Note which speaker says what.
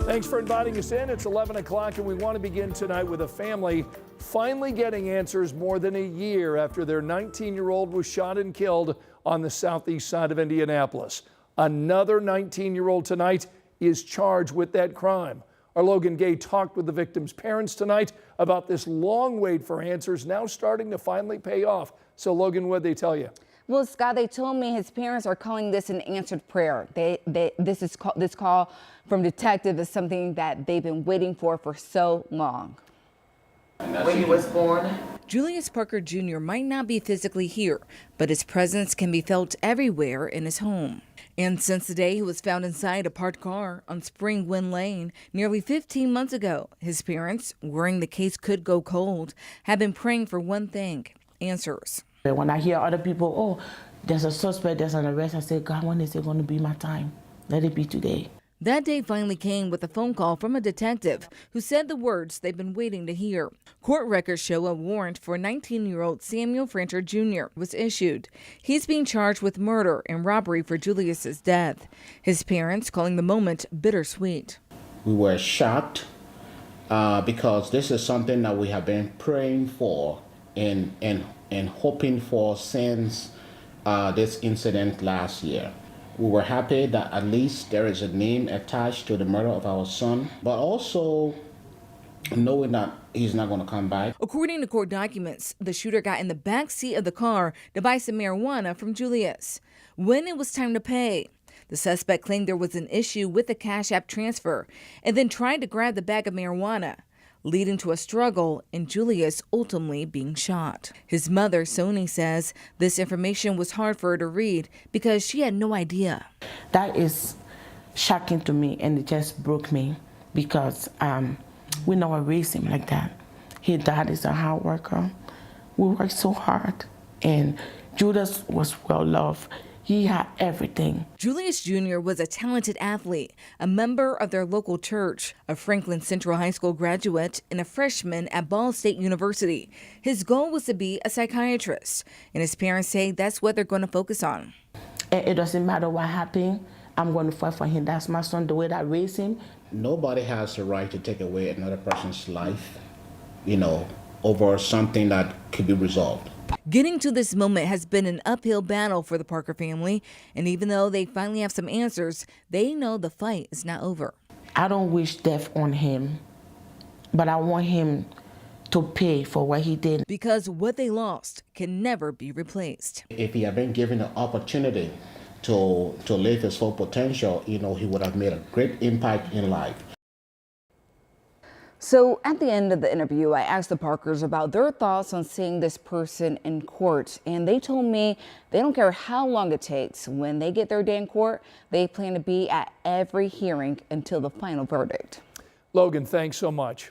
Speaker 1: Thanks for inviting us in. It's 11 o'clock and we want to begin tonight with a family finally getting answers more than a year after their 19-year-old was shot and killed on the southeast side of Indianapolis. Another 19-year-old tonight is charged with that crime. Our Logan Gay talked with the victim's parents tonight about this long wait for answers now starting to finally pay off. So Logan, what'd they tell you?
Speaker 2: Well, Scott, they told me his parents are calling this an answered prayer. This call from detective is something that they've been waiting for so long.
Speaker 3: When he was born,
Speaker 4: Julius Parker Jr. might not be physically here, but his presence can be felt everywhere in his home. And since the day he was found inside a parked car on Spring Wind Lane nearly 15 months ago, his parents, worrying the case could go cold, have been praying for one thing: answers.
Speaker 3: when I hear other people, oh, there's a suspect, there's an arrest, I say, God, when is it going to be my time? Let it be today.
Speaker 4: That day finally came with a phone call from a detective who said the words they've been waiting to hear. Court records show a warrant for 19-year-old Samuel Francher Jr. was issued. He's being charged with murder and robbery for Julius's death. His parents calling the moment bittersweet.
Speaker 5: We were shocked because this is something that we have been praying for and hoping for since this incident last year. We were happy that at least there is a name attached to the murder of our son, but also knowing that he's not going to come back.
Speaker 4: According to court documents, the shooter got in the back seat of the car to buy some marijuana from Julius. When it was time to pay, the suspect claimed there was an issue with the Cash App transfer and then tried to grab the bag of marijuana, leading to a struggle and Julius ultimately being shot. His mother, Sonie, says this information was hard for her to read because she had no idea.
Speaker 3: That is shocking to me, and it just broke me because we never raised him like that. His dad is a hard worker. We worked so hard, and Julius was well loved. He had everything.
Speaker 4: Julius Jr. was a talented athlete, a member of their local church, a Franklin Central High School graduate, and a freshman at Ball State University. His goal was to be a psychiatrist, and his parents say that's what they're going to focus on.
Speaker 3: It doesn't matter what happened. I'm going to fight for him. That's my son, the way that I raised him.
Speaker 5: Nobody has the right to take away another person's life, over something that could be resolved.
Speaker 4: Getting to this moment has been an uphill battle for the Parker family, and even though they finally have some answers, they know the fight is not over.
Speaker 3: I don't wish death on him, but I want him to pay for what he did.
Speaker 4: Because what they lost can never be replaced.
Speaker 5: If he had been given an opportunity to live his full potential, he would have made a great impact in life.
Speaker 2: So at the end of the interview, I asked the Parkers about their thoughts on seeing this person in court, and they told me they don't care how long it takes. When they get their day in court, they plan to be at every hearing until the final verdict.
Speaker 1: Logan, thanks so much.